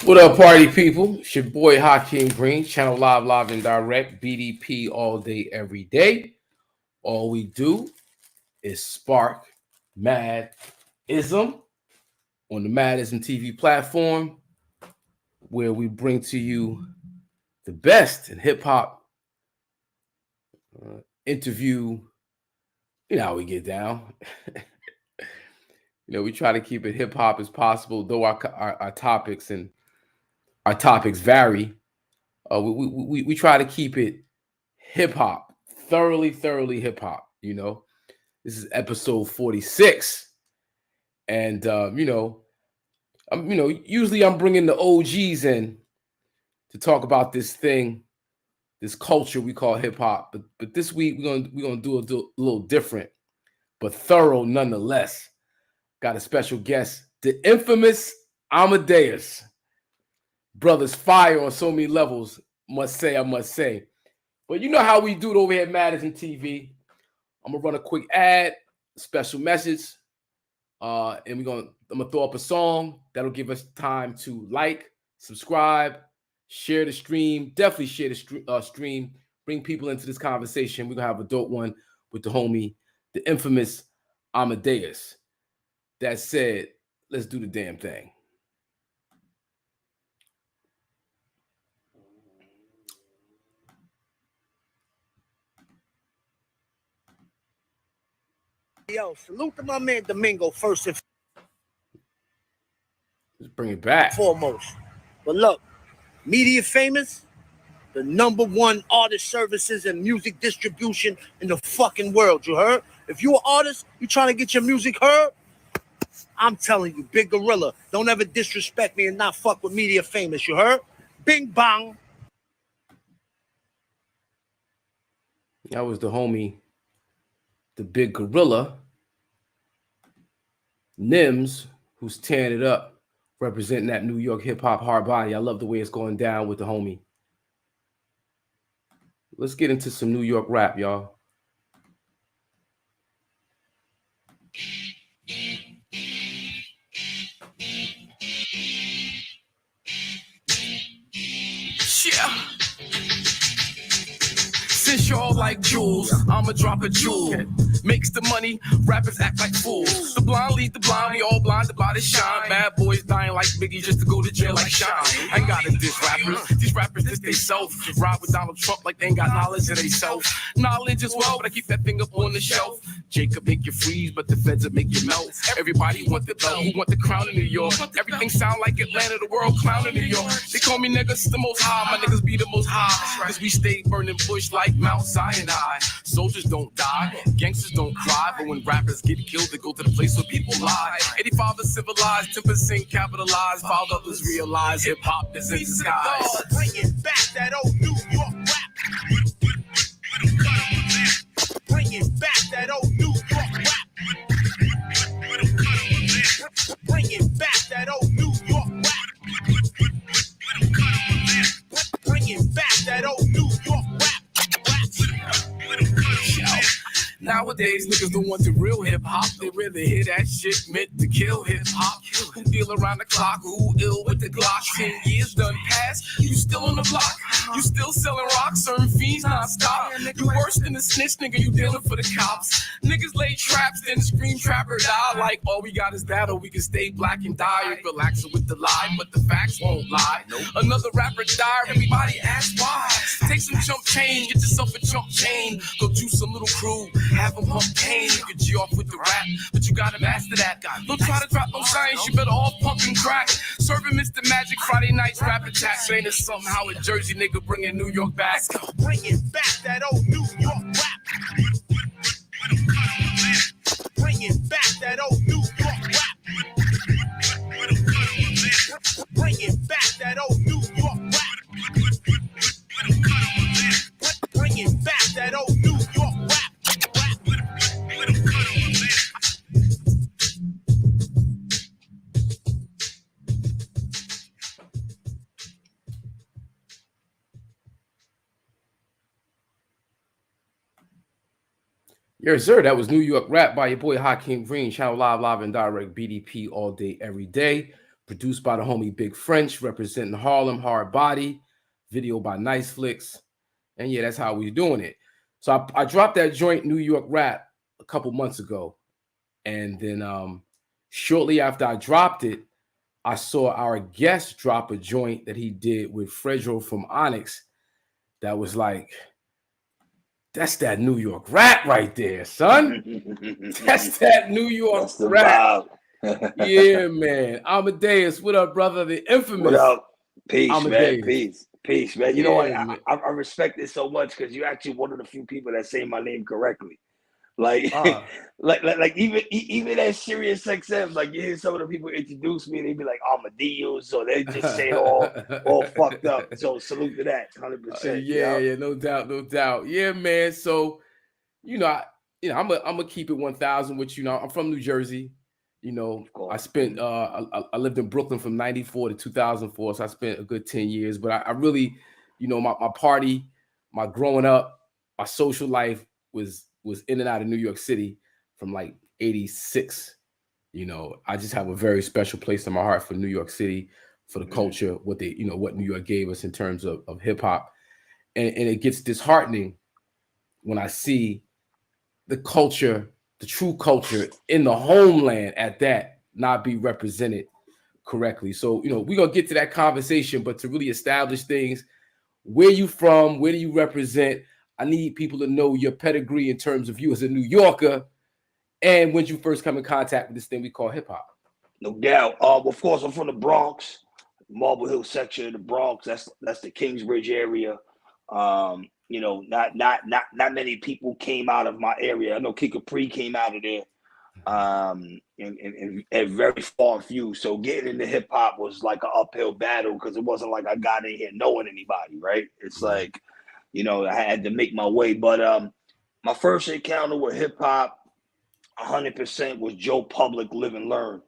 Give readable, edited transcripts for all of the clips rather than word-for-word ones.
What up, party people? It's your boy Hakeem Green, channel live and direct, BDP all day, every day. All we do is spark Mad-ism on the Mad-ism TV platform, where we bring to you the best in hip hop, interview. You know how we get down. We try to keep it hip hop as possible, though our topics vary. We try to keep it hip hop, thoroughly hip hop. This is episode 46, and usually I'm bringing the OGs in to talk about this thing, this culture we call hip hop. But this week we're gonna do a little different, but thorough nonetheless. Got a special guest, the infamous Amadeuz. Brothers fire on so many levels. I must say. But you know how we do it over here at Madison TV. I'm gonna run a quick ad, special message, and I'm gonna throw up a song that'll give us time to like, subscribe, share the stream. Definitely share the stream. Bring people into this conversation. We're gonna have a dope one with the homie, the infamous Amadeuz. That said, let's do the damn thing. Yo, salute to my man Domingo first and Let's bring it back. foremost. But look, Media Famous, the #1 artist services and music distribution in the fucking world, you heard? If you're an artist, you trying to get your music heard, I'm telling you, Big Gorilla, don't ever disrespect me and not fuck with Media Famous, you heard? Bing bang. That was the homie, the Big Gorilla, Nims, who's tearing it up, representing that New York hip hop hard body. I love the way it's going down with the homie. Let's get into some New York rap, y'all. Yeah. Since y'all like jewels, I'ma drop a jewel. Makes the money, rappers act like fools. The blind lead the blind, we all blinded by the shine. Bad boys dying like Biggie just to go to jail like Shine. I ain't gotta diss rappers, these rappers diss they self. Ride with Donald Trump like they ain't got knowledge of they self. Knowledge as well, but I keep that thing up on the shelf. Jacob make you freeze, but the feds will make you melt. Everybody want the belt, who want the crown in New York? Everything sound like Atlanta, the world clown in New York. They call me niggas the most high, my niggas be the most high. Cause we stay burning bush like Mount Sinai. Soldiers don't die, gangsters don't cry, but when rappers get killed, they go to the place where people lie. 85 is civilized, 10% capitalized, while others realize hip hop is in disguise. Bringing back that old New York rap. Bringing back that old New York rap. Bringing back that old New York rap. Bringing back that old New York rap. Nowadays, niggas don't want the real hip hop. They rather hear that shit meant to kill hip hop. Who deal around the clock? Who ill with the Glock? 10 years done past. You still on the block? You still selling rocks, serving fiends non-stop. You worse than the snitch, nigga. You dealing for the cops. Niggas lay traps, then scream trap or die. Like all we got is that, or we can stay black and die. Relaxing with the lie, but the facts won't lie. Another rapper died. Everybody asks why. Take some chump change, get yourself a chump chain. Go juice some little crew. Have them pump pain, you can G off with the rap, but you gotta master that. Don't try to drop no science, you better all pump and crack. Serving Mr. Magic Friday nights rap attack. Saying it's somehow a Jersey nigga bringing New York back. Bringing back that old New York rap. Bringing back that old New York rap. Bringing back that old New York rap. Bringing back that old New York rap. Yes, sir. That was New York Rap by your boy Hakeem Green. Channel live and direct, BDP all day, every day. produced by the homie Big French, representing Harlem, Hard Body, video by Nice Flicks. And yeah, that's how we doing it. So I dropped that joint New York Rap a couple months ago. And then shortly after I dropped it, I saw our guest drop a joint that he did with Fredro from Onyx. That was like, that's that New York rap right there, son. That's that New York rap. Yeah, man. Amadeuz, what up, brother? The infamous. What up? Peace, Amadeuz. man. Peace, man. You know what? I respect it so much because you're actually one of the few people that say my name correctly. Like, like even at Sirius XM, like you hear some of the people introduce me, they be like Amadeuz, so they just say all fucked up. So salute to that, 100%. Yeah, no doubt. Yeah, man. So, I'm gonna keep it 1,000 with you. I'm from New Jersey. I spent I lived in Brooklyn from 94 to 2004, so I spent a good 10 years. But I really, my party, my growing up, my social life was in and out of New York City from like 86. I just have a very special place in my heart for New York City, for the culture, what New York gave us in terms of hip hop. And it gets disheartening when I see the culture, the true culture in the homeland at that not be represented correctly. So, we're going to get to that conversation, but to really establish things, where you from, where do you represent? I need people to know your pedigree in terms of you as a New Yorker and when you first come in contact with this thing we call hip hop. No doubt. Of course, I'm from the Bronx, Marble Hill section of the Bronx. That's the Kingsbridge area. Not many people came out of my area. I know Kid Capri came out of there, and very far and few. So getting into hip hop was like an uphill battle because it wasn't like I got in here knowing anybody, right? It's like, I had to make my way. But my first encounter with hip hop, 100% was Joe Public, Live and Learn.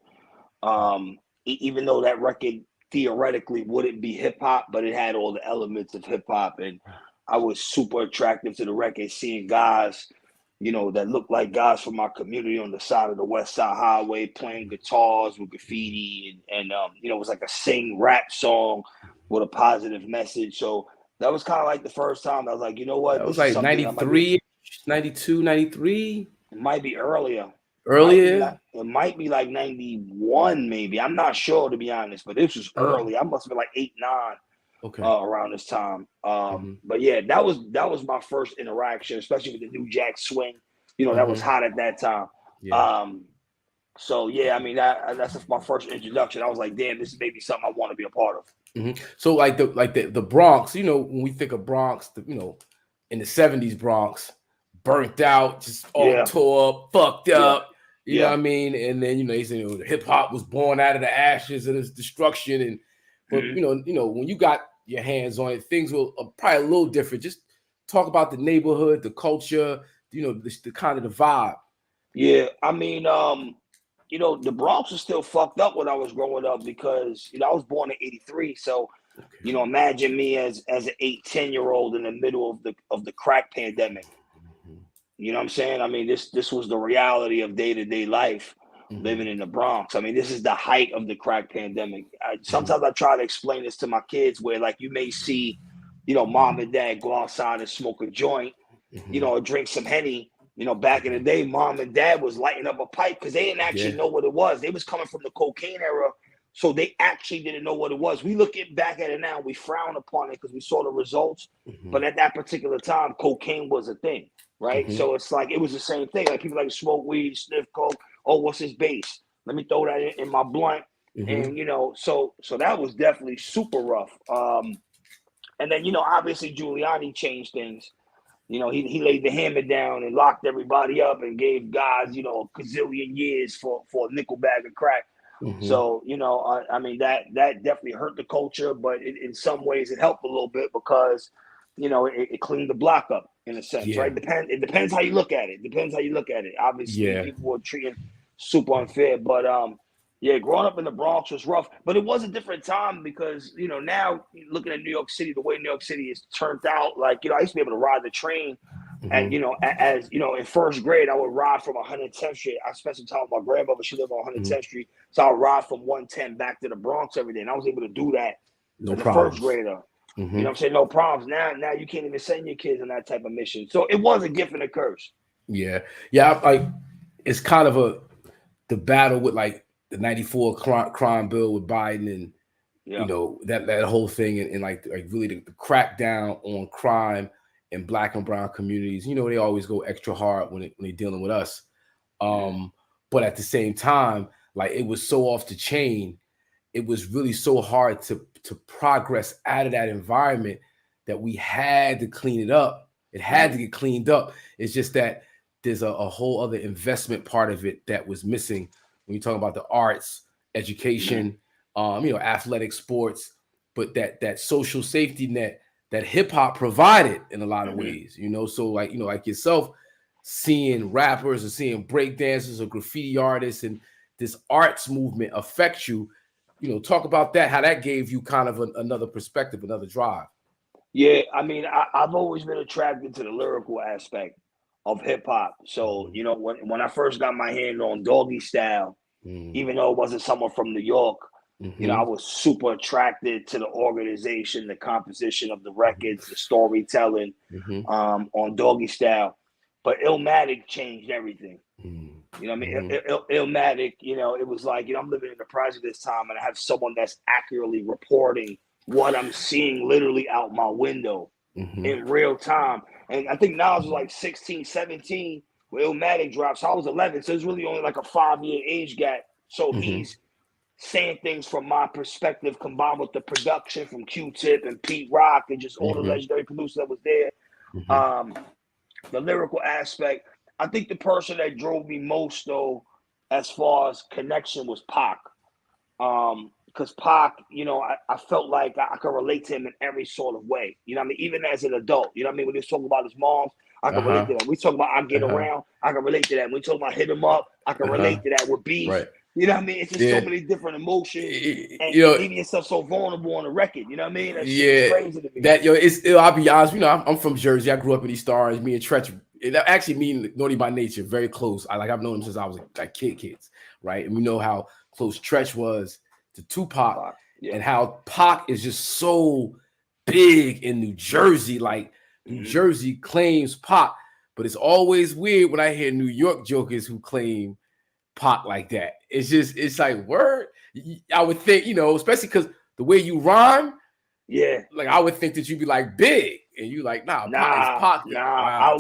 Even though that record theoretically wouldn't be hip hop, but it had all the elements of hip hop, and I was super attractive to the record, seeing guys, that looked like guys from my community on the side of the West Side Highway playing guitars with graffiti, and it was like a sing rap song with a positive message. So that was kind of like the first time I was like, you know what? That was like 93, 92, 93. It might be earlier. It might be like 91, maybe. I'm not sure, to be honest, but this was early. I must have been like 8, 9. Okay. Around this time. But yeah, that was my first interaction, especially with the New Jack Swing. That was hot at that time. Yeah. So yeah, I mean that's my first introduction. I was like, damn, this is maybe something I want to be a part of. So like the Bronx, when we think of Bronx, in the 70s Bronx, burnt out, just all tore up, fucked up. You know what I mean? And then they say the hip hop was born out of the ashes and its destruction. But when you got your hands on it, things are probably a little different. Just talk about the neighborhood, the culture, the kind of the vibe. Yeah, I mean, the Bronx was still fucked up when I was growing up because I was born in '83, so imagine me as an 8, 10-year-old in the middle of the crack pandemic. You know what I'm saying? I mean, this was the reality of day-to-day life. Living in the Bronx. I mean, this is the height of the crack pandemic. Sometimes I try to explain this to my kids where like you may see, mom and dad go outside and smoke a joint, or drink some Henny. Back in the day, mom and dad was lighting up a pipe because they didn't actually know what it was. They was coming from the cocaine era, so they actually didn't know what it was. We look back at it now, we frown upon it because we saw the results. But at that particular time, cocaine was a thing, right? So it's like, it was the same thing. Like people like to smoke weed, sniff coke. Oh, what's his base? Let me throw that in my blunt. And, so that was definitely super rough. And then, obviously Giuliani changed things. He laid the hammer down and locked everybody up and gave guys, a gazillion years for a nickel bag of crack. So, I mean, that definitely hurt the culture, but in some ways it helped a little bit because, it cleaned the block up in a sense, right? It depends how you look at it. Obviously, people were treating super unfair, but growing up in the Bronx was rough. But it was a different time because now looking at New York City, the way New York City is turned out, like I used to be able to ride the train And as you know, in first grade, I would ride from 110th Street. I spent some time with my grandmother. She lived on 110th Street, so I would ride from 110 back to the Bronx every day. And I was able to do that No as a problems. first grader. You know what I'm saying? No problems. Now you can't even send your kids on that type of mission. So it was a gift and a curse. Yeah. It's kind of the battle with like the 94 crime bill with Biden and that whole thing and like really the crackdown on crime in Black and brown communities. They always go extra hard when they're dealing with us. But at the same time, like it was so off the chain. It was really so hard to progress out of that environment that we had to clean it up. It had to get cleaned up. It's just that there's a whole other investment part of it that was missing when you're talking about the arts, education, athletic sports, but that social safety net that hip hop provided in a lot of ways, So like yourself, seeing rappers or seeing break dancers or graffiti artists and this arts movement affect you. Talk about that, how that gave you kind of another perspective, another drive. Yeah, I mean, I've always been attracted to the lyrical aspect of hip hop. So, when I first got my hand on Doggy Style, even though it wasn't someone from New York, I was super attracted to the organization, the composition of the records, the storytelling on Doggy Style. But Illmatic changed everything. You know what I mean? Illmatic, it was like, I'm living in the project this time and I have someone that's accurately reporting what I'm seeing literally out my window in real time. And I think Nas was like 16, 17 when Illmatic dropped. So I was 11. So it's really only like a 5-year age gap. So he's saying things from my perspective combined with the production from Q-Tip and Pete Rock and just all the legendary producers that was there. The lyrical aspect. I think the person that drove me most, though, as far as connection was Pac. Because Pac, I felt like I could relate to him in every sort of way. You know what I mean? Even as an adult. You know what I mean? When he was talking about his mom, I can relate to that. We talk about I Get Around, I can relate to that. When we talk about Hit 'Em Up, I can relate to that with Beef. Right. You know what I mean? It's just so many different emotions and leaving yourself so vulnerable on the record. You know what I mean? That shit is crazy to me. I'll be honest, I'm from Jersey. I grew up in East Orange. Me and Tretch, actually me and Naughty by Nature, very close. I've known him since I was like kids, right? And we know how close Tretch was to Tupac and how Pac is just so big in New Jersey. Like New Jersey claims Pac, but it's always weird when I hear New York jokers who claim Pac like that. It's like word. I would think, especially because the way you rhyme, like I would think that you'd be like big, and you like Pac. Wow. I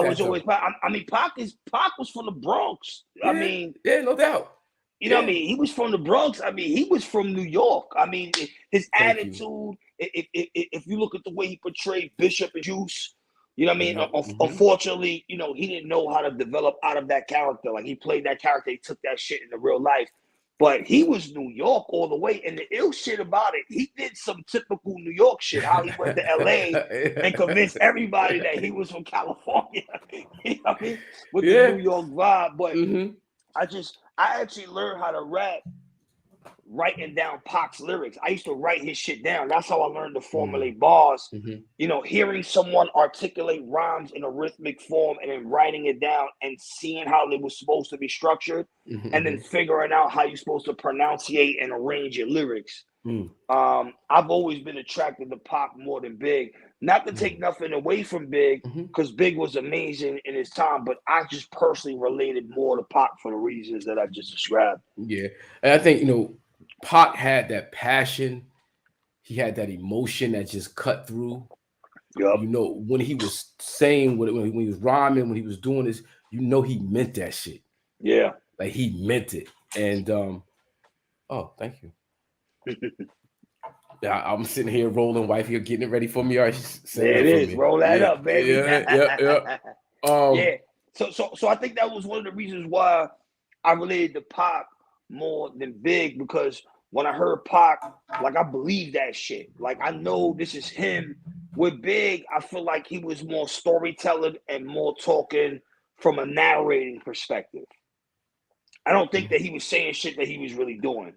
was always Pac. I mean, Pac was from the Bronx. I mean, no doubt. You know what I mean? He was from the Bronx. I mean, he was from New York. I mean, his attitude. If you look at the way he portrayed Bishop and Juice. You know what I mean? Unfortunately, he didn't know how to develop out of that character. Like he played that character, he took that shit into real life. But he was New York all the way. And the ill shit about it, he did some typical New York shit, how he went to LA and convinced everybody that he was from California. You know what I mean? With the New York vibe. But I actually learned how to rap writing down Pac's lyrics. I used to write his shit down. That's how I learned to formulate bars. Hearing someone articulate rhymes in a rhythmic form and then writing it down and seeing how they were supposed to be structured and then figuring out how you're supposed to pronunciate and arrange your lyrics. I've always been attracted to Pac more than Big. Not to take nothing away from Big, because Big was amazing in his time, but I just personally related more to Pac for the reasons that I just described. Yeah. And I think, Pac had that passion. He had that emotion that just cut through. Yep. When he was saying, when he was rhyming, when he was doing this, he meant that shit. Yeah. Like he meant it. And, thank you. Yeah, I'm sitting here rolling, wife. You're getting it ready for me. There it is. Roll that up, baby. Yeah. So I think that was one of the reasons why I related to Pac more than Big, because when I heard Pac, like I believe that shit. Like I know this is him. With Big, I feel like he was more storytelling and more talking from a narrating perspective. I don't think that he was saying shit that he was really doing.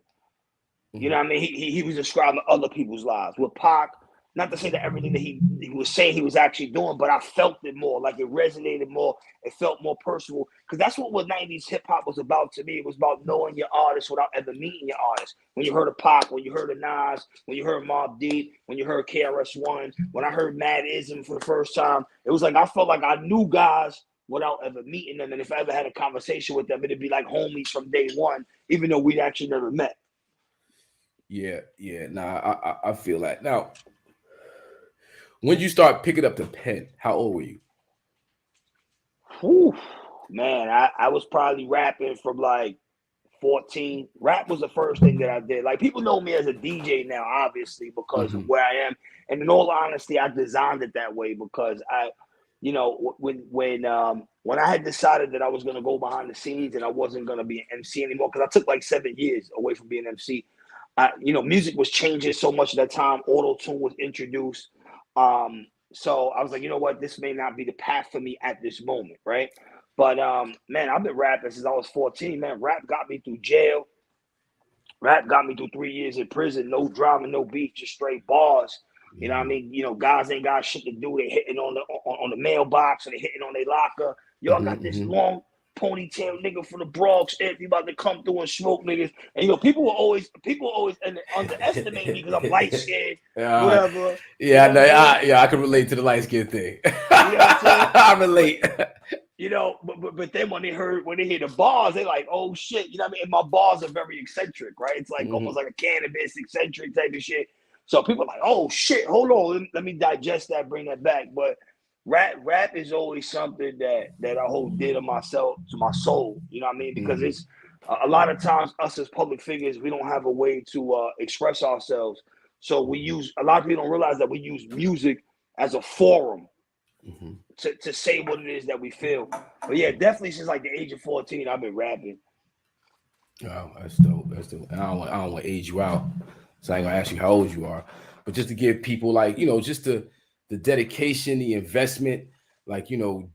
You know what I mean? He was describing other people's lives. With Pac, not to say that everything that he was saying he was actually doing, but I felt it more, like it resonated more. It felt more personal, because that's what 90s hip hop was about to me. It was about knowing your artist without ever meeting your artist. When you heard a Pac, when you heard a Nas, when you heard Mobb Deep, when you heard KRS-One, when I heard Mad Ism for the first time, it was like I felt like I knew guys without ever meeting them. And if I ever had a conversation with them, it'd be like homies from day one, even though we'd actually never met. Yeah. Nah, I feel that. Now, when did you start picking up the pen? How old were you? Whew, man, I was probably rapping from like 14. Rap was the first thing that I did. Like, people know me as a DJ now, obviously, because of where I am. And in all honesty, I designed it that way because when I had decided that I was going to go behind the scenes and I wasn't going to be an MC anymore, because I took like 7 years away from being an MC. Music was changing so much at that time. Auto-tune was introduced. So I was like, you know what? This may not be the path for me at this moment, right? But, man, I've been rapping since I was 14, man. Rap got me through jail. Rap got me through 3 years in prison. No drama, no beef, just straight bars. You know what I mean? Guys ain't got shit to do. They hitting on the mailbox, or they hitting on their locker. Yo, I got this long ponytail nigga from the Bronx. If you about to come through and smoke niggas. And, people always underestimate me because I'm light skinned, whatever. I can relate to the light skin thing. You know what I'm saying? I relate. But then when they hear the bars, they like, oh shit, you know what I mean? And my bars are very eccentric, right? It's like almost like a cannabis eccentric type of shit. So people are like, oh shit, hold on, let me digest that, bring that back. But rap is always something that I hold dear to my soul. You know what I mean? Because it's a lot of times us as public figures, we don't have a way to express ourselves. So a lot of people don't realize that we use music as a forum to say what it is that we feel. But yeah, definitely since like the age of 14, I've been rapping. Oh, that's dope. I don't want to age you out, so I ain't gonna ask you how old you are. But just to give people just the dedication, the investment,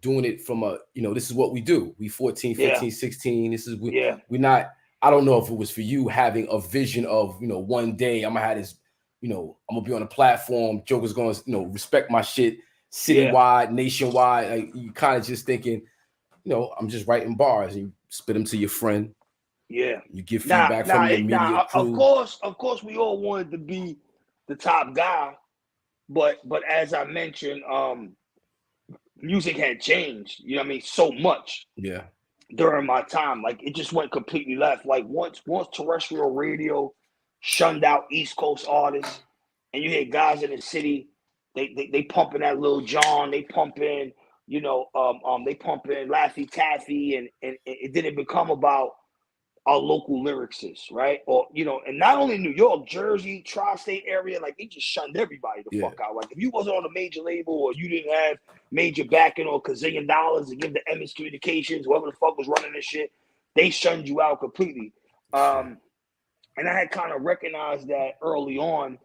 doing it from this is what we do. We 14, 15, 16. This is we're not. I don't know if it was for you having a vision of one day I'm gonna have this. I'm gonna be on a platform. Joker's gonna respect my shit. Citywide, nationwide, like you kind of just thinking, I'm just writing bars and you spit them to your friend. Yeah, you get feedback from your immediate crew. Of course, we all wanted to be the top guy, but as I mentioned, music had changed. You know what I mean? So much. Yeah. During my time, like it just went completely left. Like once terrestrial radio shunned out East Coast artists, and you had guys in the city. They pumping that Lil Jon, they pumping, they pumping Laffy Taffy, and it didn't become about our local lyricists, right? Or and not only New York, Jersey, tri-state area, like they just shunned everybody the fuck out. Like if you wasn't on a major label or you didn't have major backing or $1 gazillion to give the Emmons Communications, whoever the fuck was running this shit, they shunned you out completely. And I had kind of recognized that early on.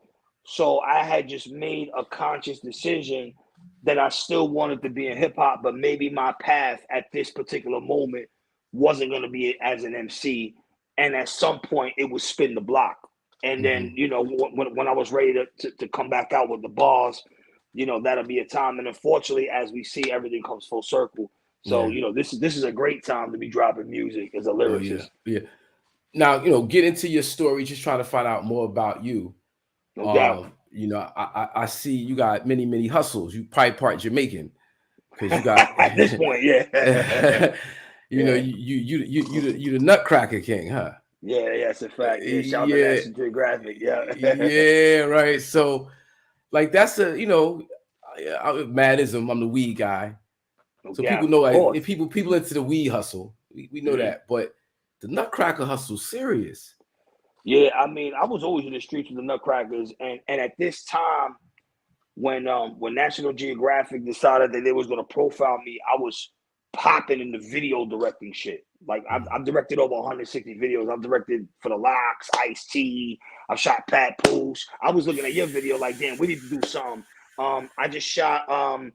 So I had just made a conscious decision that I still wanted to be in hip hop, but maybe my path at this particular moment wasn't going to be as an MC. And at some point it would spin the block. And then, when I was ready to come back out with the bars, that'll be a time. And unfortunately, as we see, everything comes full circle. So, this is a great time to be dropping music as a lyricist. Yeah. Now, get into your story, just trying to find out more about you. No doubt. I see you got many, many hustles. You probably part Jamaican because you got at this point, yeah. you the Nutcracker King, huh? Yeah, it's a fact. Yeah, shout out to National Geographic. Yeah. Yeah, right. So, like that's Madism. I'm the weed guy. So people know, if people into the weed hustle, we know that. But the Nutcracker hustle serious. Yeah, I mean, I was always in the streets with the Nutcrackers, and at this time, when National Geographic decided that they was going to profile me, I was popping in the video directing shit. Like I've directed over 160 videos. I've directed for the Locks, Ice-T. I've shot Pat Poose. I was looking at your video like, damn, we need to do something. I just shot. I'm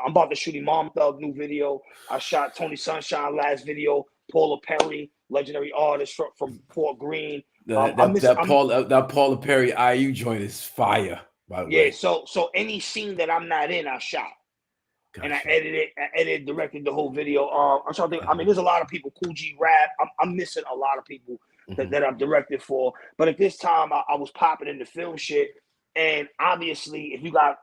about to shoot Imam Thug new video. I shot Tony Sunshine last video. Paula Perry, legendary artist from Fort Greene. That Paula Perry IU joint is fire. By the Yeah, way. so any scene that I'm not in, I shot. Gotcha. And I edited, directed the whole video. I'm trying to think. I mean, there's a lot of people. Cool G Rap. I'm missing a lot of people that I've directed for. But at this time, I was popping in the film shit. And obviously, if you got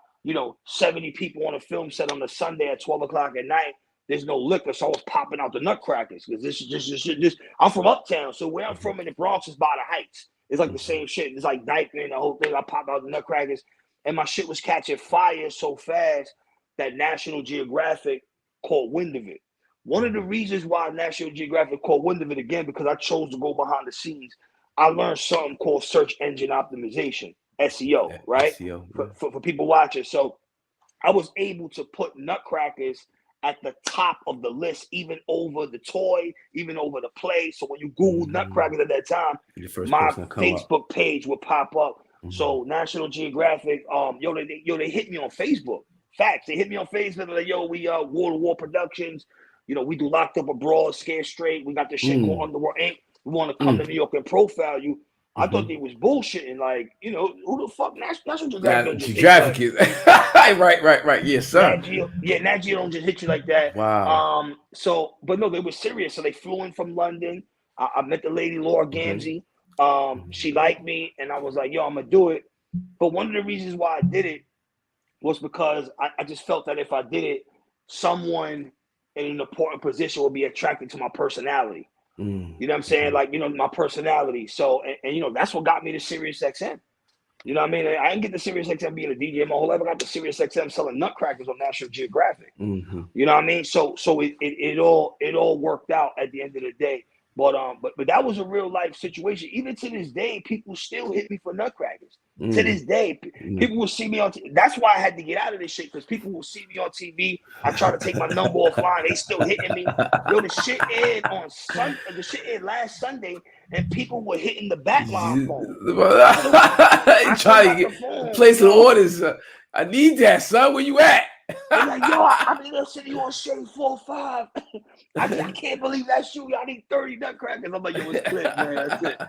70 people on a film set on a Sunday at 12 o'clock at night, there's no liquor, so I was popping out the nutcrackers because this is just. I'm from Uptown, so where I'm from in the Bronx is by the Heights. It's like the same shit. It's like diaper and the whole thing. I pop out the nutcrackers, and my shit was catching fire so fast that National Geographic caught wind of it. One of the reasons why National Geographic caught wind of it, again, because I chose to go behind the scenes, I learned something called search engine optimization, SEO, right? SEO, for people watching. So I was able to put nutcrackers at the top of the list, even over the toy, even over the play. So when you Google nutcrackers at that time, my Facebook page would pop up. So National Geographic, they hit me on Facebook. Facts. They hit me on Facebook. They're like, yo, we War to War Productions. We do Locked Up Abroad, Scared Straight. We got this shit called Underworld Inc. We want to come to New York and profile you. I thought they was bullshitting. Like, who the fuck National Geographic is right. Yes, sir. Nat Geo don't just hit you like that. Wow. But no, they were serious. So they flew in from London. I met the lady Laura Gamzee. She liked me, and I was like, yo, I'm gonna do it. But one of the reasons why I did it was because I just felt that if I did it, someone in an important position would be attracted to my personality. You know what I'm saying? Like, my personality. So, and that's what got me to Sirius XM. You know what I mean? I didn't get to Sirius XM being a DJ my whole life. I got to Sirius XM selling nutcrackers on National Geographic. You know what I mean? So it all worked out at the end of the day. But that was a real life situation. Even to this day, people still hit me for nutcrackers. To this day, people will see me on TV. That's why I had to get out of this shit, because people will see me on TV. I try to take my number offline. They still hitting me. Yo, the shit aired on Sunday. The shit aired last Sunday, and people were hitting the backline phone. Trying to get placing orders. I need that, son. Where you at? They're like, yo, I mean, that city on Shade 4-5. I can't believe that's you. I need 30 nutcrackers. I'm like, yo, it's clip, man. That's it.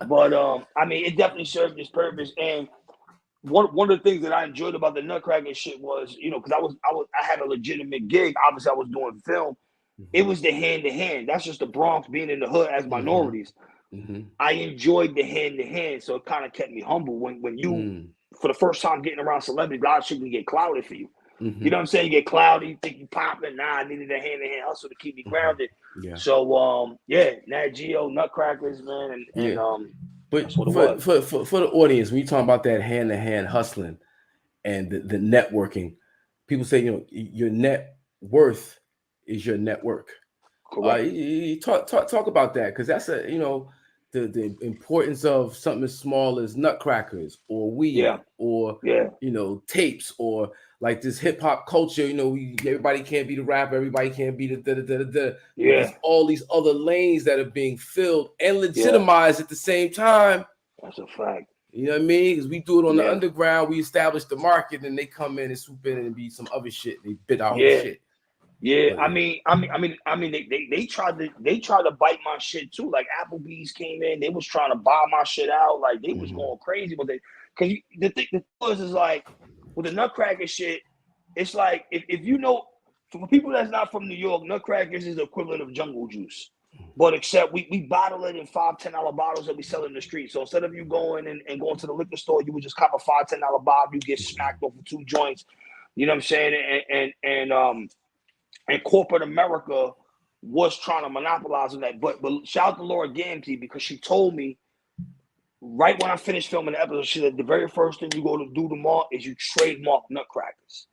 But I mean, it definitely served its purpose. And one of the things that I enjoyed about the nutcracker shit was, because I had a legitimate gig. Obviously, I was doing film. It was the hand to hand. That's just the Bronx being in the hood as minorities. I enjoyed the hand to hand, so it kind of kept me humble. When you, for the first time getting around celebrities, a lot of shit can get clouded for you. You know what I'm saying? You get cloudy, you think you popping. Nah, I needed a hand-to-hand hustle to keep me grounded. Yeah. So, Nat Geo, nutcrackers, man, but that's what it was. For the audience, when you talk about that hand-to-hand hustling and the networking, people say, your net worth is your network. You talk about that, because that's the importance of something as small as nutcrackers or weed or tapes, or like this hip hop culture. Everybody can't be the rapper, everybody can't be the There's all these other lanes that are being filled and legitimized at the same time. That's a fact. You know what I mean? Because we do it on the underground, we establish the market, and they come in and swoop in and be some other shit. They bid our whole shit. Yeah, I mean, they tried to bite my shit too. Like Applebee's came in, they was trying to buy my shit out. Like they was going crazy, but because the thing is like with the nutcracker shit, it's like if for people that's not from New York, nutcrackers is the equivalent of jungle juice, but except we bottle it in $5-10 bottles that we sell in the street. So instead of you going and going to the liquor store, you would just cop a $5-10 bottle. You get smacked over 2 joints. You know what I'm saying? And corporate America was trying to monopolize on that. But shout out to Laura Gamzee, because she told me right when I finished filming the episode, she said the very first thing you go to do tomorrow is you trademark nutcrackers.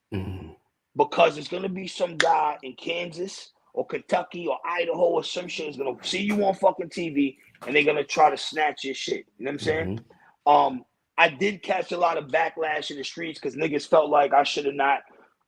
Because it's going to be some guy in Kansas or Kentucky or Idaho or some shit is going to see you on fucking TV, and they're going to try to snatch your shit. You know what I'm saying? I did catch a lot of backlash in the streets because niggas felt like I should have not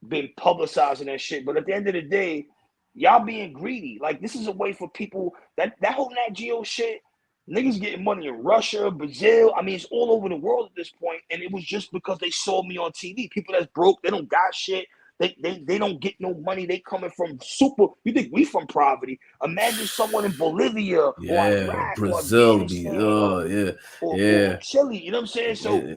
been publicizing that shit. But at the end of the day, y'all being greedy. Like, this is a way for people that whole Nat Geo shit, niggas getting money in Russia, Brazil. I mean, it's all over the world at this point. And it was just because they saw me on TV. People that's broke, they don't got shit. They don't get no money. They coming from super. You think we from poverty? Imagine someone in Bolivia or Iraq Brazil, or Chile. You know what I'm saying? So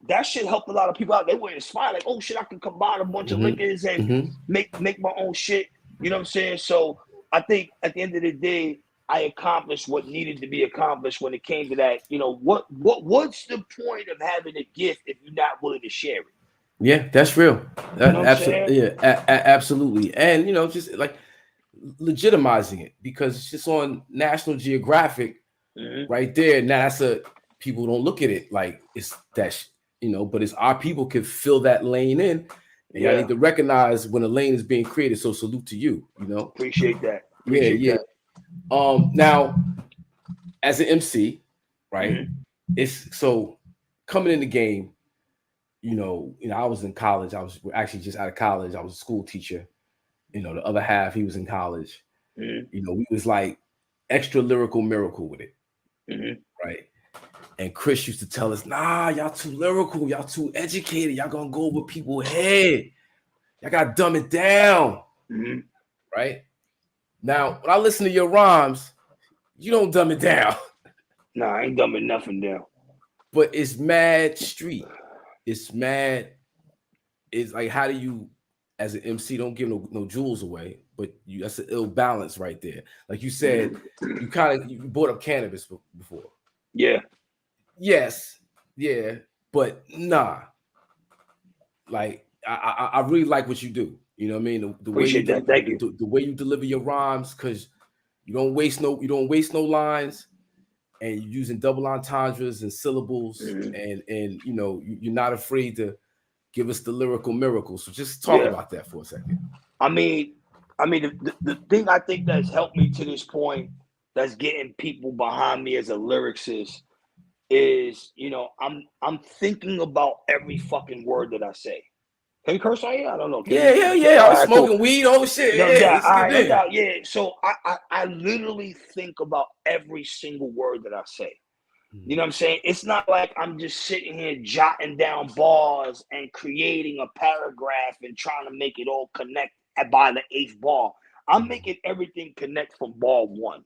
that shit helped a lot of people out. They were inspired, like, oh shit, I can combine a bunch of liquors and make my own shit. You know what I'm saying? So I think at the end of the day, I accomplished what needed to be accomplished when it came to that. You know, what's the point of having a gift if you're not willing to share it? Yeah, that's real. Absolutely. Yeah, absolutely. And, you know, just like legitimizing it, because it's just on National Geographic right there. Now that's people don't look at it like it's that, you know, but it's our people can fill that lane in. And I need to recognize when a lane is being created. So salute to you, you know. Appreciate that. Appreciate that. Now, as an MC, right? It's so coming in the game, you know, I was in college. I was actually just out of college. I was a school teacher. You know, the other half, he was in college. You know, we was like extra lyrical miracle with it. Right. And Chris used to tell us, nah, y'all too lyrical, y'all too educated, y'all gonna go over people's head. Y'all gotta dumb it down. Right. Now, when I listen to your rhymes, you don't dumb it down. Nah, I ain't dumbing nothing down. But it's mad street. It's mad. It's like, how do you, as an MC, don't give no jewels away, but that's an ill balance right there. Like you said, you brought up cannabis before. Yeah. Yes. Yeah. But nah. Like, I really like what you do. You know what I mean? The way you Thank you. The way you deliver your rhymes, because you don't waste no lines, and you're using double entendres and syllables, and you know, you're not afraid to give us the lyrical miracle. So just talk about that for a second. I mean, the thing I think that's helped me to this point, that's getting people behind me as a lyricist, is, you know, I'm thinking about every fucking word that I say. Can you curse on here? I don't know. Yeah. I was smoking weed. Oh shit. No doubt. Yeah. So I literally think about every single word that I say. You know what I'm saying? It's not like I'm just sitting here jotting down bars and creating a paragraph and trying to make it all connect by the 8th bar. I'm making everything connect from bar 1.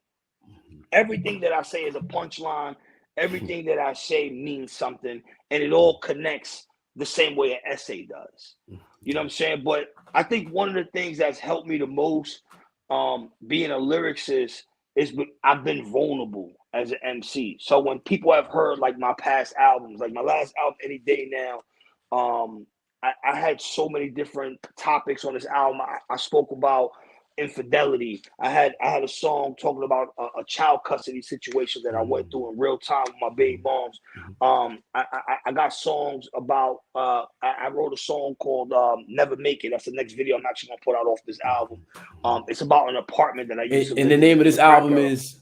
Everything that I say is a punchline. Everything that I say means something, and it all connects the same way an essay does. You know what I'm saying? But I think one of the things that's helped me the most, being a lyricist, is I've been vulnerable as an MC. So when people have heard like my past albums, like my last album, Any Day Now, I had so many different topics on this album. I spoke about infidelity. I had a song talking about a child custody situation that I went through in real time with my baby moms. I got songs about, I wrote a song called Never Make It. That's the next video I'm actually gonna put out off this album. It's about an apartment that I used to live in. And the name of this album is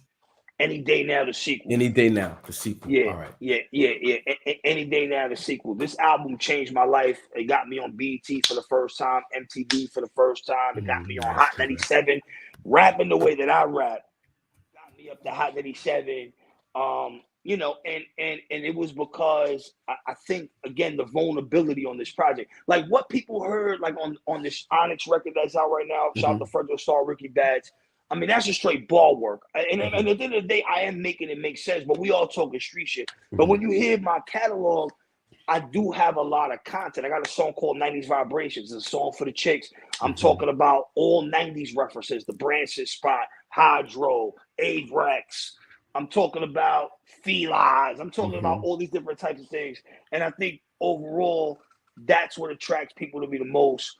Any Day Now, the sequel. Any Day Now, the sequel. Yeah. All right. Yeah. Any Day Now, the sequel. This album changed my life. It got me on BET for the first time, MTV for the first time. It got me on Hot 97. Rapping the way that I rap got me up to Hot 97. You know, and it was because I think, again, the vulnerability on this project, like what people heard, like on this Onyx record that's out right now. Shout out to Frederick Starr, Ricky Bads. I mean, that's just straight ball work. And at the end of the day, I am making it make sense, but we all talking street shit. But when you hear my catalog, I do have a lot of content. I got a song called 90s Vibrations. It's a song for the chicks. I'm talking about all 90s references, the Branson Spot, Hydro, Avrex. I'm talking about felines. I'm talking about all these different types of things. And I think overall, that's what attracts people to me the most.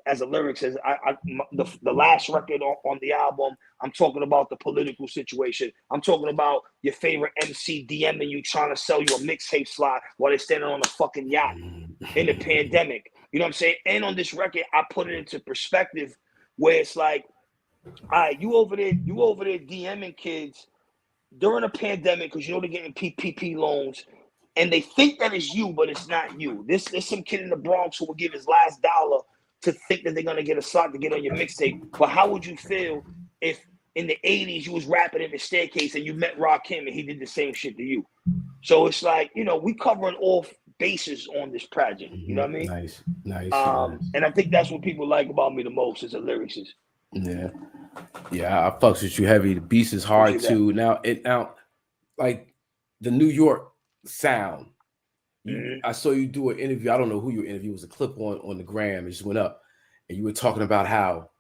As a lyricist, the last record on the album, I'm talking about the political situation. I'm talking about your favorite MC DMing you, trying to sell you a mixtape slot while they're standing on a fucking yacht in the pandemic. You know what I'm saying? And on this record, I put it into perspective where it's like, all right, you over there DMing kids during a pandemic because you know they're getting PPP loans. And they think that it's you, but it's not you. There's some kid in the Bronx who will give his last dollar to think that they're gonna get a slot to get on your mixtape. But how would you feel if in the 80s you was rapping in the staircase and you met Rakim and he did the same shit to you? So it's like, you know, we covering all bases on this project. You know what I mean? Nice. And I think that's what people like about me the most as a lyricist. Yeah, I fucks with you heavy. The beast is hard too. Now, like the New York sound, I saw you do an interview. I don't know who your interview was. A clip on the gram. It just went up, and you were talking about how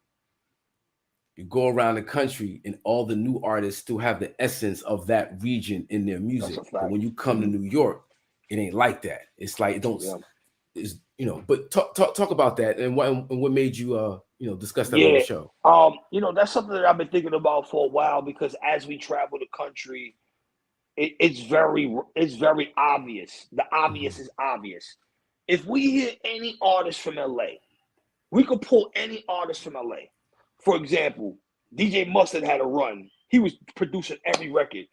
you go around the country and all the new artists still have the essence of that region in their music. But when you come to New York, it ain't like that. It's like it don't. It's But talk about that and what made you discuss that on the show. That's something that I've been thinking about for a while, because as we travel the country, it's very obvious. The obvious is obvious. If we hear any artist from LA, we could pull any artist from LA. For example, DJ Mustard had a run. He was producing every record.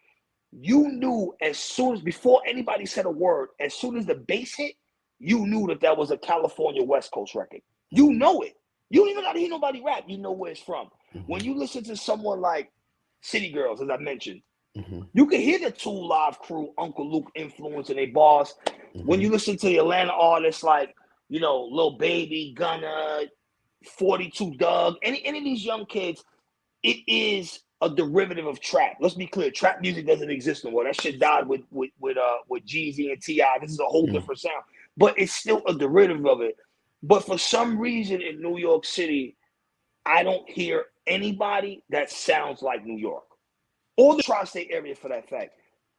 You knew before anybody said a word, as soon as the bass hit, you knew that was a California West Coast record. You know it. You don't even got to hear nobody rap. You know where it's from. When you listen to someone like City Girls, as I mentioned, you can hear the Tool Live Crew, Uncle Luke influence in their bars. When you listen to the Atlanta artists like, Lil Baby, Gunna, 42 Doug, any of these young kids, it is a derivative of trap. Let's be clear, trap music doesn't exist no more. That shit died with Jeezy and T.I. This is a whole different sound, but it's still a derivative of it. But for some reason in New York City, I don't hear anybody that sounds like New York or the tri-state area for that fact.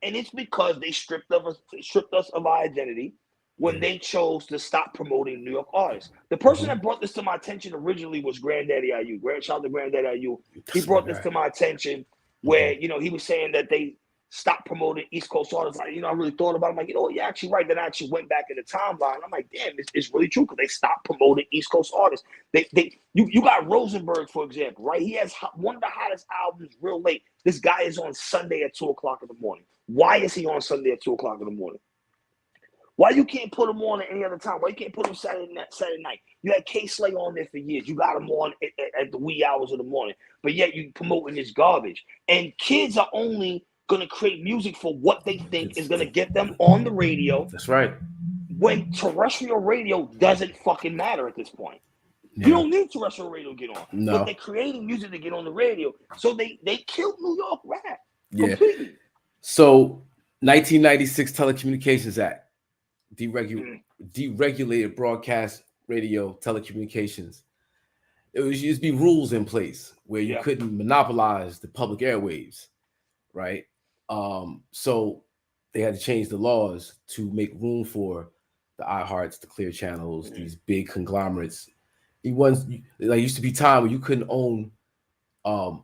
And it's because they stripped us of our identity when they chose to stop promoting New York artists. The person that brought this to my attention originally was Granddaddy IU. Shout out to Granddaddy IU. He brought this to my attention where, he was saying that they stopped promoting East Coast artists. I really thought about it. I'm like, you're actually right. Then I actually went back in the timeline. I'm like, damn, it's really true, because they stopped promoting East Coast artists. You got Rosenberg, for example, right? He has one of the hottest albums real late. This guy is on Sunday at 2 o'clock in the morning. Why is he on Sunday at 2 o'clock in the morning? Why you can't put him on at any other time? Why you can't put him Saturday night? You had K-Slay on there for years. You got him on at the wee hours of the morning. But yet you promoting this garbage. And kids are only going to create music for what they think is going to get them on the radio. That's right. When terrestrial radio doesn't fucking matter at this point. Yeah. You don't need terrestrial radio to get on. No. But they're creating music to get on the radio. So they killed New York rap completely. So 1996 Telecommunications Act. Deregulated broadcast radio telecommunications. It used to be rules in place where you couldn't monopolize the public airwaves, right? So they had to change the laws to make room for the iHearts, the Clear Channels, these big conglomerates. Used to be time where you couldn't own. I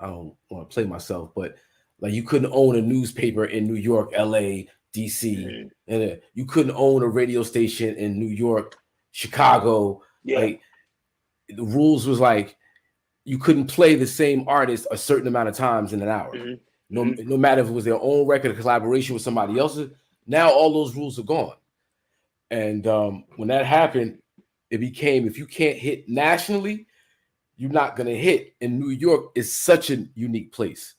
don't want to play myself, but like you couldn't own a newspaper in New York, LA, DC, and you couldn't own a radio station in New York, Chicago. Like the rules was like you couldn't play the same artist a certain amount of times in an hour. No matter if it was their own record, a collaboration with somebody else's. Now all those rules are gone. And when that happened, it became, if you can't hit nationally, you're not gonna hit. And New York is such a unique place.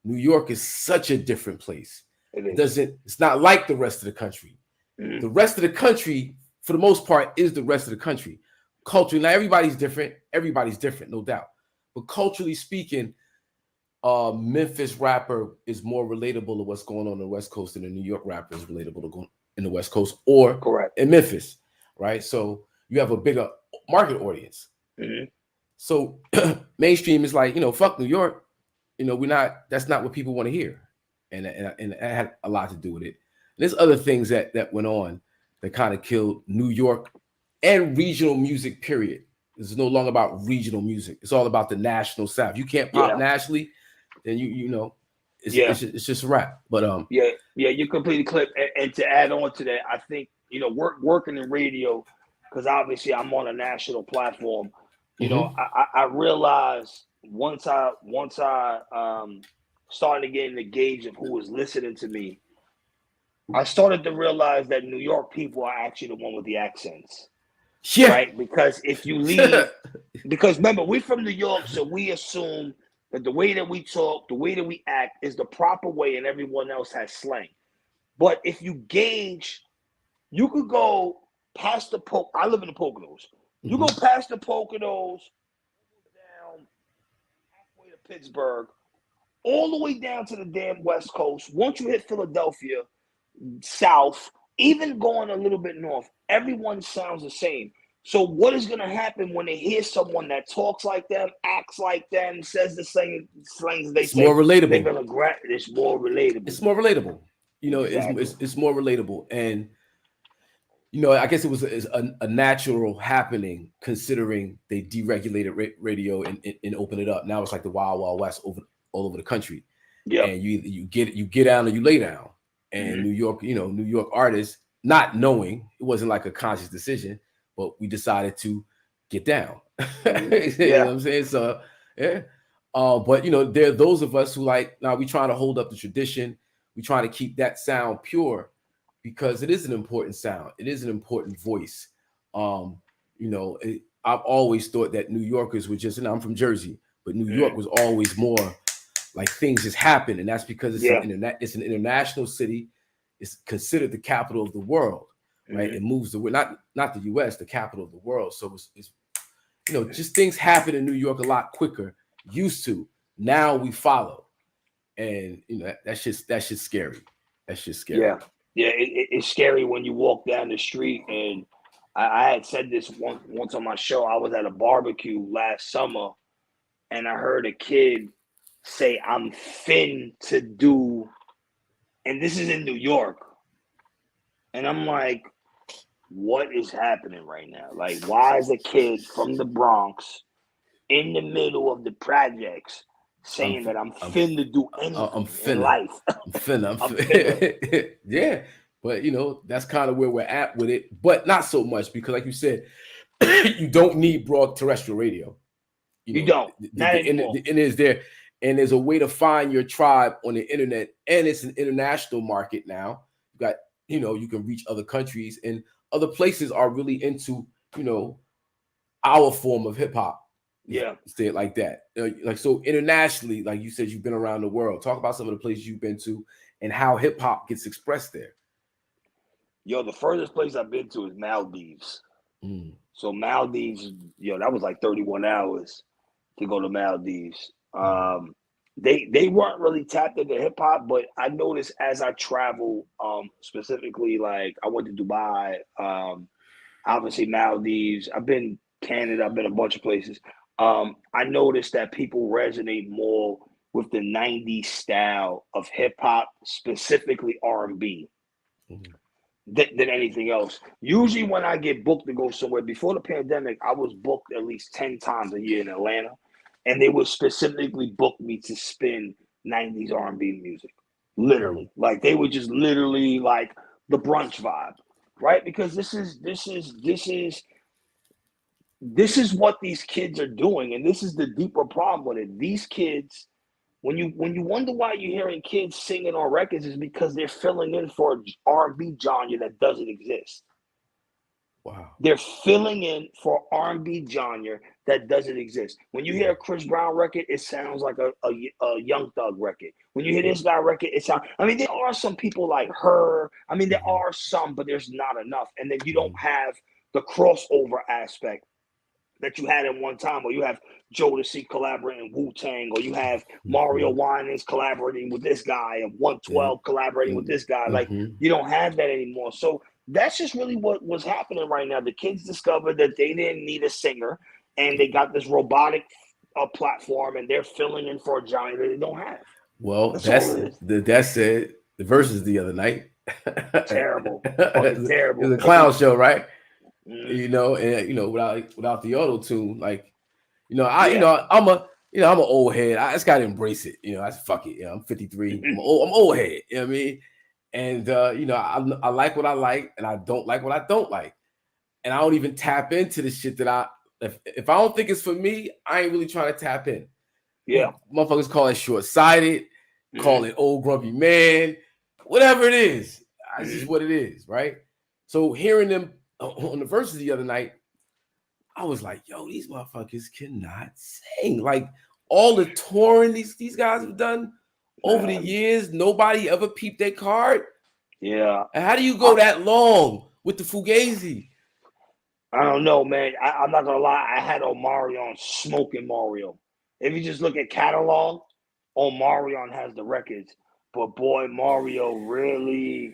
New York is such a different place. It's not like the rest of the country. The rest of the country, for the most part, is the rest of the country. Culturally, now everybody's different, no doubt. But culturally speaking, Memphis rapper is more relatable to what's going on the West Coast than a New York rapper is relatable to go in the West Coast or in Memphis, right? So you have a bigger market audience. So mainstream is like, fuck New York. That's not what people want to hear. And it had a lot to do with it. There's other things that went on that kind of killed New York and regional music, period. It's no longer about regional music. It's all about the national South. You can't pop nationally, then it's just a rap. But you completely clip. And to add on to that, I think working in radio, because obviously I'm on a national platform. I realized once I started to get in the gauge of who was listening to me, I started to realize that New York people are actually the one with the accents. Right? Because if you leave, because remember, we're from New York, so we assume that the way that we talk, the way that we act is the proper way, and everyone else has slang. But if you gauge, you could go past the I live in the Poconos. You go past the Poconos, down halfway to Pittsburgh, all the way down to the damn West Coast. Once you hit Philadelphia, south, even going a little bit north, everyone sounds the same. So what is going to happen when they hear someone that talks like them, acts like them, says the same slangs they say? More relatable. They're going to it's more relatable. It's more relatable. You know, Exactly. it's more relatable. And, you know, I guess it was a natural happening considering they deregulated radio and opened it up. Now it's like the Wild Wild West all over the country. Yeah. And you get down or you lay down. And New York, you know, New York artists, not knowing, it wasn't like a conscious decision, but we decided to get down. You know what I'm saying? So yeah. But you know, there are those of us who like, now we trying to hold up the tradition. We trying to keep that sound pure because it is an important sound. It is an important voice. You know, I've always thought that New Yorkers were just, and I'm from Jersey, but New York was always more like things just happen, and that's because it's an international city. It's considered the capital of the world, right? It moves the not the U.S., the capital of the world. So it's you know, just things happen in New York a lot quicker. Used to, now we follow, and you know that's just scary. That's just scary. Yeah, it's scary when you walk down the street. And I had said this once on my show. I was at a barbecue last summer, and I heard a kid say, "I'm fin to do," and this is in New York, and I'm like, what is happening right now? Like, why is a kid from the Bronx in the middle of the projects saying that I'm finna do anything in life? I'm finna. Yeah, but you know, that's kind of where we're at with it, but not so much because, like you said, you don't need broad terrestrial radio. You don't. The internet is there, and there's a way to find your tribe on the internet, and it's an international market now. You got, you know, you can reach other countries, and other places are really into, you know, our form of hip hop. Yeah, say it like that. Like, so internationally, like you said, you've been around the world. Talk about some of the places you've been to and how hip hop gets expressed there. Yo, the furthest place I've been to is Maldives. So Maldives, yo, that was like 31 hours to go to Maldives. They weren't really tapped into hip hop, but I noticed as I travel, specifically, like I went to Dubai, obviously Maldives. I've been Canada. I've been a bunch of places. I noticed that people resonate more with the 90s style of hip hop, specifically R&B, than anything else. Usually when I get booked to go somewhere, before the pandemic, I was booked at least 10 times a year in Atlanta, and they would specifically book me to spin 90s R&B music. Literally. Like, they would just literally like the brunch vibe, right? Because this is what these kids are doing, and this is the deeper problem with it. These kids, when you wonder why you're hearing kids singing on records, is because they're filling in for an R&B genre that doesn't exist. Wow. They're filling in for R&B genre that doesn't exist. When you hear a Chris Brown record, it sounds like a Young Thug record. When you hear this guy record, it sounds. I mean, there are some people like her. I mean, there are some, but there's not enough. And then you don't have the crossover aspect that you had at one time, or you have Jodeci collaborating Wu-Tang, or you have Mario Winans collaborating with this guy, and 112 collaborating with this guy. Like, you don't have that anymore. So that's just really what was happening right now. The kids discovered that they didn't need a singer, and they got this robotic platform, and they're filling in for a genre that they don't have. Well, that's it. The Versus the other night. Terrible. Terrible. It was a clown show, right? You know, and you know, without the auto tune, like, you know, I'm an old head. I just gotta embrace it. You know, I fuck it. You know, I'm 53. I'm old head. You know what I mean? And you know, I like what I like, and I don't like what I don't like. And I don't even tap into the shit that if I don't think it's for me, I ain't really trying to tap in. Yeah, motherfuckers call it short-sighted, call it old grumpy man, whatever it is. That's just what it is, right? So hearing them on the Verses the other night, I was like, yo, these motherfuckers cannot sing. Like, all the touring these guys have done over the years, nobody ever peeped their card. Yeah. And how do you go that long with the Fugazi? I don't know, man. I'm not gonna lie. I had Omarion smoking Mario. If you just look at catalog, Omarion has the records. But boy, Mario really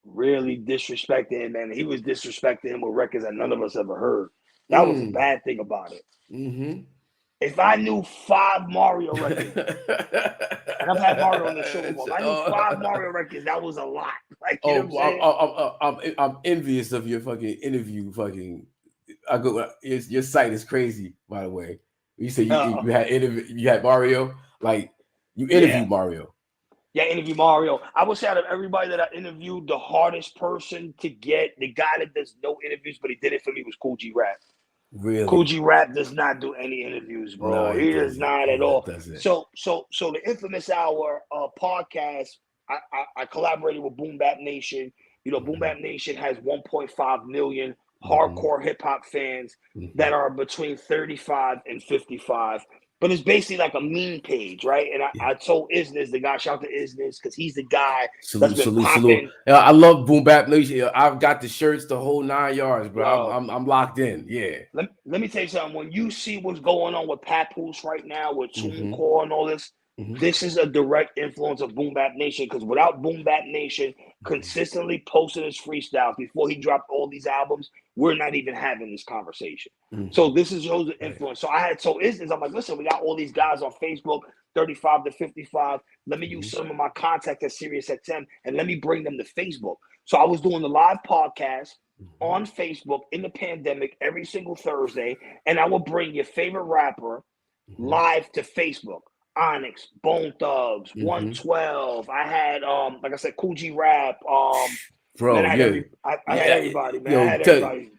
really disrespected him, and he was disrespecting him with records that none of us ever heard. That was the bad thing about it. Mm-hmm. If I knew 5 Mario records, and I've had Mario on the show before, if I knew 5 Mario records, that was a lot. Like, you know what I'm saying? I'm envious of your fucking interview. Fucking, your site is crazy. By the way, you said you had Mario, like you interviewed Mario. Yeah, interview Mario. I would say out of everybody that I interviewed, the hardest person to get, the guy that does no interviews, but he did it for me, was Cool G Rap. Really? Cool G Rap does not do any interviews, bro. No, he does not at all. Doesn't. So the Inphamus Hour podcast, I collaborated with Boom Bap Nation. You know, Boom Bap Nation has 1.5 million hardcore hip hop fans that are between 35 and 55. But it's basically like a meme page, right? And I told Isness, the guy, shout out to Isnes, because he's the guy that's been popping. I love Boom Bap Nation. I've got the shirts, the whole 9 yards, bro. I'm locked in. Yeah. Let me tell you something. When you see what's going on with Papoose right now, with TuneCore and all this, this is a direct influence of Boom Bap Nation. Because without Boom Bap Nation consistently posting his freestyles before he dropped all these albums, we're not even having this conversation. So this is Joe's influence. So I had told Isnes, I'm like, listen, we got all these guys on Facebook, 35 to 55. Let me use some of my contacts at SiriusXM and let me bring them to Facebook. So I was doing the live podcast on Facebook in the pandemic every single Thursday, and I would bring your favorite rapper live to Facebook. Onyx, Bone Thugs, 112. I had like I said, Cool G Rap. Bro, I had everybody, man. I had everybody.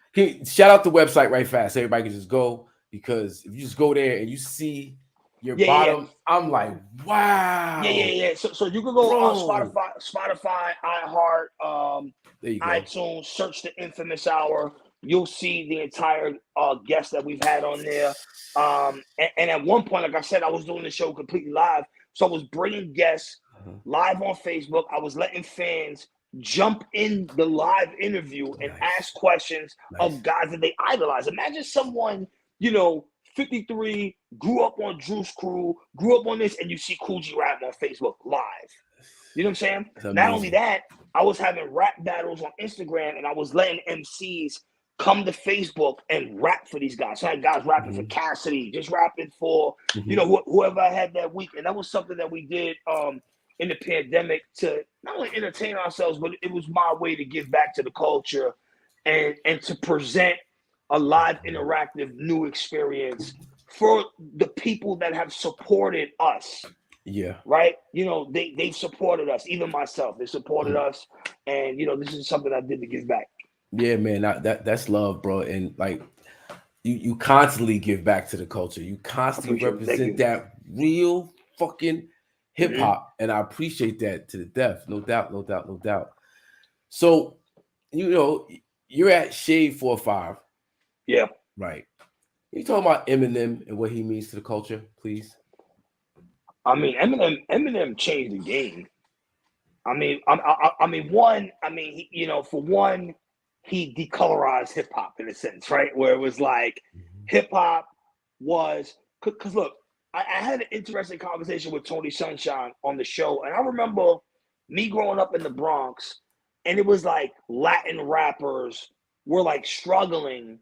Shout out the website right fast. Everybody can just go, because if you just go there and you see your bottom, I'm like, wow. Yeah. So you can go on Spotify, iHeart, iTunes, search the Inphamus Hour. You'll see the entire guests that we've had on there. And at one point, like I said, I was doing the show completely live. So I was bringing guests live on Facebook. I was letting fans jump in the live interview and ask questions of guys that they idolize. Imagine someone, 53, grew up on Drew's Crew, grew up on this, and you see Cool G Rap on Facebook live. You know what I'm saying? Not only that, I was having rap battles on Instagram, and I was letting MCs come to Facebook and rap for these guys. So I had guys rapping for Cassidy, just rapping for, whoever I had that week. And that was something that we did in the pandemic to not only entertain ourselves, but it was my way to give back to the culture and to present a live interactive new experience for the people that have supported us. Yeah. Right. They've supported us, even myself. They supported us. And, this is something I did to give back. Yeah, man, that's love, bro. And like you constantly give back to the culture. You constantly represent that real fucking hip hop. And I appreciate that to the death. No doubt. So, you're at Shade 45. Yeah. Right. Can you talk about Eminem and what he means to the culture, please? I mean, Eminem changed the game. For one, he decolorized hip hop in a sense, right? Where it was like hip hop was, because look, I had an interesting conversation with Tony Sunshine on the show, and I remember me growing up in the Bronx, and it was like Latin rappers were like struggling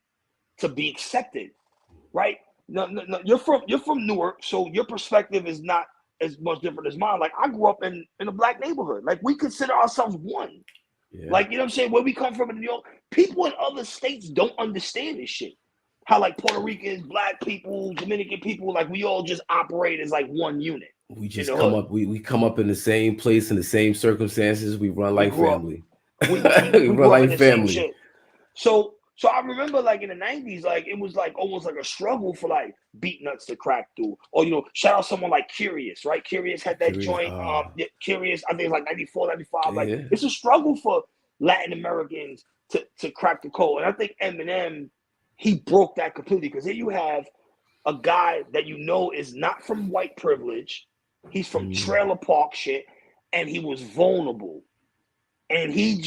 to be accepted, right? No, you're from Newark, so your perspective is not as much different as mine. Like I grew up in a black neighborhood. Like we consider ourselves one. Yeah. Like, you know what I'm saying? Where we come from in New York, people in other states don't understand this shit. How like Puerto Ricans, black people, Dominican people, like we all just operate as like one unit. We just come up, we come up in the same place, in the same circumstances. We run like family. We run like family. So I remember like in the 90s, like it was like almost like a struggle for like beat nuts to crack through. Or, shout out someone like Curious, right? Curious had that joint. Curious, I think it's like 94, 95. Like it's a struggle for Latin Americans to crack the code. And I think Eminem, he broke that completely, because here you have a guy that is not from white privilege. He's from trailer park shit, and he was vulnerable. And he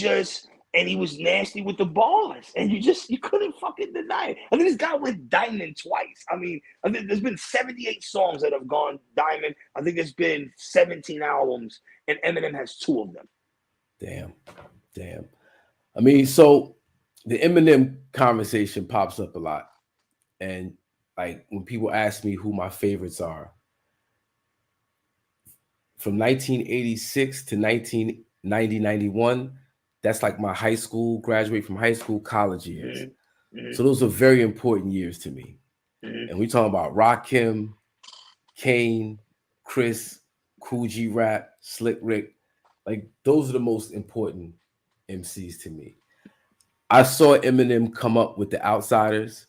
was nasty with the bars, and you couldn't fucking deny it. I think this guy went diamond twice. I think there's been 78 songs that have gone diamond. I think there's been 17 albums, and Eminem has 2 of them. Damn. Damn. I mean, so the Eminem conversation pops up a lot. And like when people ask me who my favorites are, from 1986 to 1990, 91, that's like my high school, graduate from high school, college years. So those are very important years to me. And we talking about Rakim, Kane, Chris, Cool G Rap, Slick Rick. Like those are the most important MCs to me. I saw Eminem come up with the Outsiders.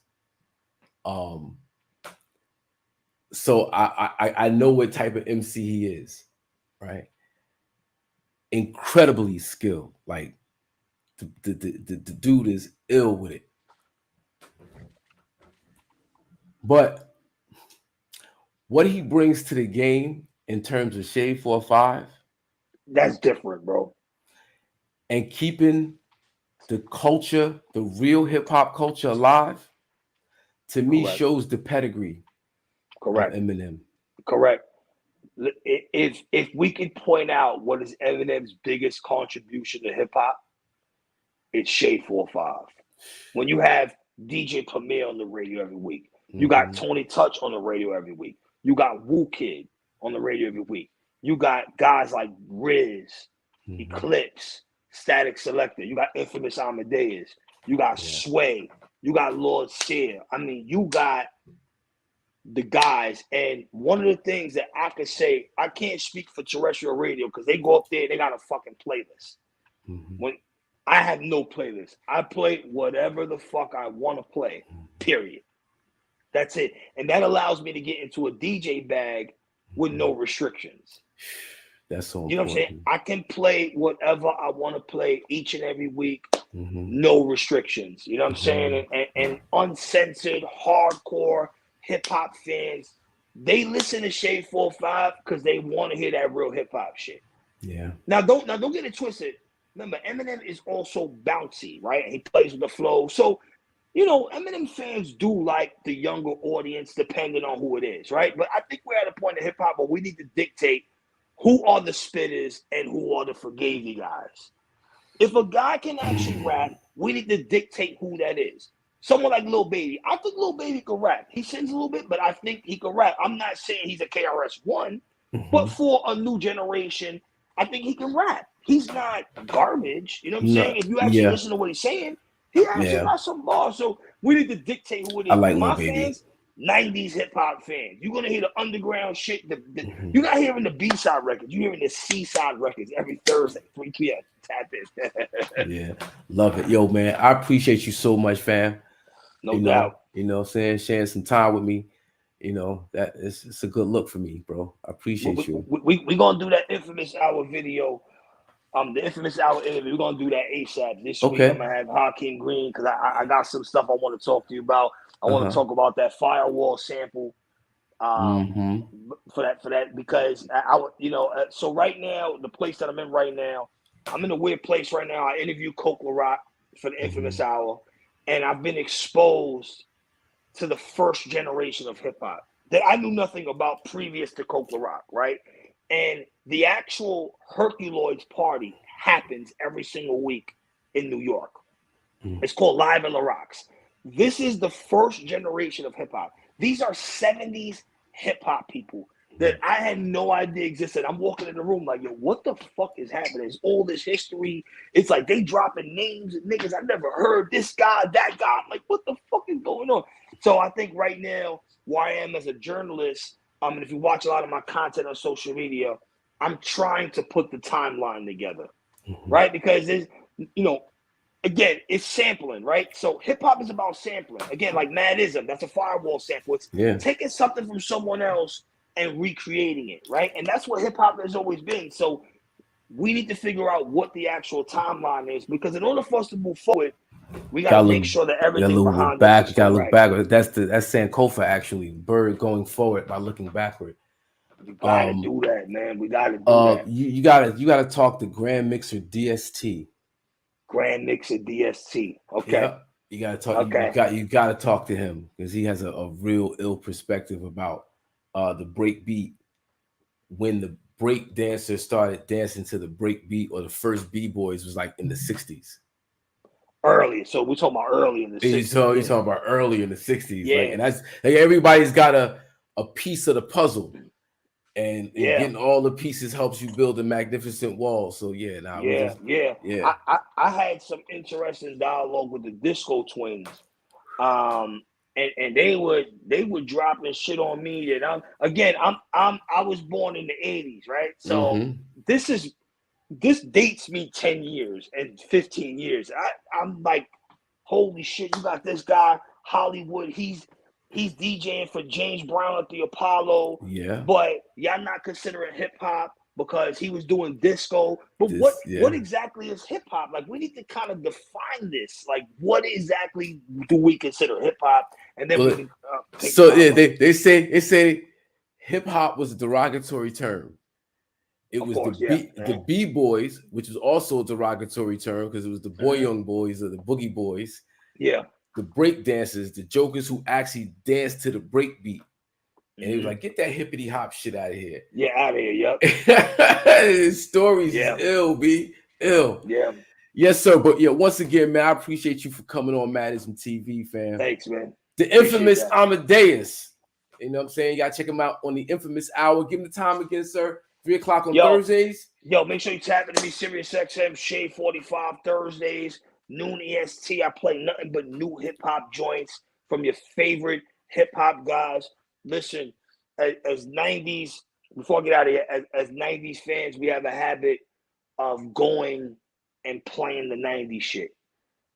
So I know what type of MC he is, right? Incredibly skilled. Like the dude is ill with it. But what he brings to the game in terms of Shade 4-5, that's different, bro. And keeping the culture, the real hip hop culture alive, to me Correct. shows the pedigree Correct. of Eminem. Correct. If we could point out what is Eminem's biggest contribution to hip hop, it's Shade 4-5. When you have DJ Premier on the radio every week, you got Tony Touch on the radio every week, you got Wu Kid on the radio every week, you got guys like Riz, Eclipse, Static Selector, you got Inphamus Amadeuz, you got Sway, you got Lord Sear. I mean, you got the guys. And one of the things that I could say, I can't speak for terrestrial radio because they go up there and they got a fucking playlist. When I have no playlist, I play whatever the fuck I want to play, period. That's it. And that allows me to get into a DJ bag with no restrictions. That's so important. You know what I'm saying? I can play whatever I want to play each and every week, no restrictions. You know what I'm saying? And uncensored, hardcore hip hop fans, they listen to Shade 4-5 because they want to hear that real hip hop shit. Yeah. Now don't get it twisted. Remember, Eminem is also bouncy, right? He plays with the flow. So, you know, Eminem fans do like the younger audience, depending on who it is, right? But I think we're at a point in hip hop where we need to dictate who are the spitters and who are the forgavey guys. If a guy can actually rap, we need to dictate who that is. Someone like Lil Baby. I think Lil Baby can rap. He sings a little bit, but I think he can rap. I'm not saying he's a KRS-One, but for a new generation, I think he can rap. He's not garbage. You know what I'm saying? If you actually listen to what he's saying, he actually got some bars. So we need to dictate who it is. I like my Lil Baby. fans, 90s hip-hop fans. You're going to hear the underground shit. You're not hearing the B-side records. You're hearing the C-side records every Thursday, 3 p.m. Tap in. Yeah, love it. Yo, man, I appreciate you so much, fam. No doubt. You know what I'm saying? Sharing some time with me. You know, that it's a good look for me, bro. I appreciate you. We're going to do that Infamous Hour video. The Infamous Hour interview, we're going to do that ASAP. This week, I'm going to have Hakeem Green because I got some stuff I want to talk to you about. I want to talk about that Firewall sample for that because, so right now, the place that I'm in right now, I'm in a weird place right now. I interviewed Coke LaRock for the Infamous Hour, and I've been exposed to the first generation of hip-hop that I knew nothing about previous to Coke LaRock, right? And the actual Herculoids party happens every single week in New York. It's called Live in La Rocks. This is the first generation of hip-hop. These are 70s hip-hop people that I had no idea existed. I'm walking in the room like, yo, what the fuck is happening? It's all this history. It's like they dropping names and niggas I never heard, this guy, that guy. I'm like, what the fuck is going on? So I think right now, where I am as a journalist, and if you watch a lot of my content on social media, I'm trying to put the timeline together, right? Because there's, again, it's sampling, right? So hip hop is about sampling. Again, like Madism, that's a Firewall sample. It's taking something from someone else and recreating it, right? And that's what hip hop has always been. So we need to figure out what the actual timeline is, because in order for us to move forward, we got to make sure that everything behind us is you gotta look backward. That's Sankofa actually. Bird going forward by looking backward. You gotta do that, man. We gotta do that. You gotta talk to Grand Mixer DST. Grand Mixer DST. Okay. Yep. You gotta talk. Okay. You gotta talk to him because he has a real ill perspective about the break beat, when the break dancers started dancing to the break beat, or the first b-boys was like in the 60s. Early, so we're talking about early in the 60s. You talking about early in the 60s, Yeah. like, and that's like everybody's got a piece of the puzzle, and getting all the pieces helps you build a magnificent wall. So I had some interesting dialogue with the Disco Twins, and they would dropping shit on me that I was born in the 80s, right? So this dates me 10 years and 15 years. I'm like, holy shit, you got this guy, Hollywood, he's DJing for James Brown at the Apollo. Yeah. But y'all not considering hip hop because he was doing disco. But what exactly is hip hop? Like, we need to kind of define this. Like, what exactly do we consider hip hop? And then they say hip hop was a derogatory term. It was the B-boys, which was also a derogatory term because it was the boy young boys or the boogie boys. Yeah. The break dancers, the jokers who actually danced to the break beat. And he was like, get that hippity hop shit out of here. Yeah, out of here, yup. His stories is ill, B. Ill. Yeah. Yes, sir. But once again, man, I appreciate you for coming on Madism TV, fam. Thanks, man. The infamous Amadeuz. You know what I'm saying? You gotta check him out on the Infamous Hour. Give him the time again, sir. 3 o'clock on Thursdays. Make sure you tap into me, Sirius XM, Shade 45 Thursdays, noon EST. I play nothing but new hip hop joints from your favorite hip hop guys. Listen, as 90s, before I get out of here, as 90s fans, we have a habit of going and playing the 90s shit.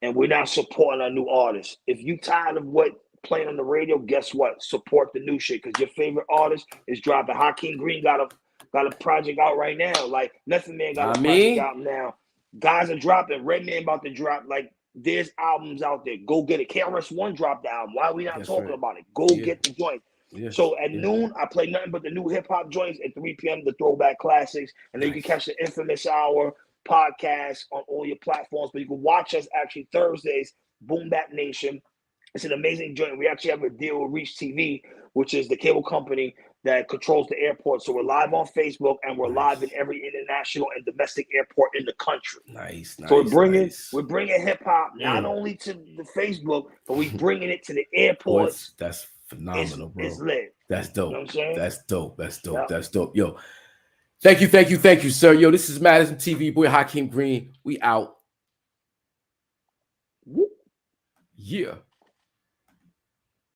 And we're not supporting our new artists. If you tired of what playing on the radio, guess what? Support the new shit, because your favorite artist is dropping. Hakeem Green got a project out right now. Like, Method Man got a project out now. Guys are dropping. Redman about to drop. Like, there's albums out there. Go get it. KRS-One dropped the album. Why are we not talking about it? Go get the joint. Yeah. So at noon, I play nothing but the new hip hop joints. At 3 p.m., the throwback classics. And then you can catch the Infamous Hour podcast on all your platforms. But you can watch us actually Thursdays, Boom Bap Nation. It's an amazing joint. We actually have a deal with Reach TV, which is the cable company that controls the airport. So we're live on Facebook, and we're live in every international and domestic airport in the country. So we're bringing hip hop not only to the Facebook, but we're bringing it to the airports. That's phenomenal, bro. It's lit. That's dope. You know what I'm saying? That's dope. That's dope. Yo, thank you, sir. Yo, this is Madism TV, boy Hakeem Green. We out. Yeah.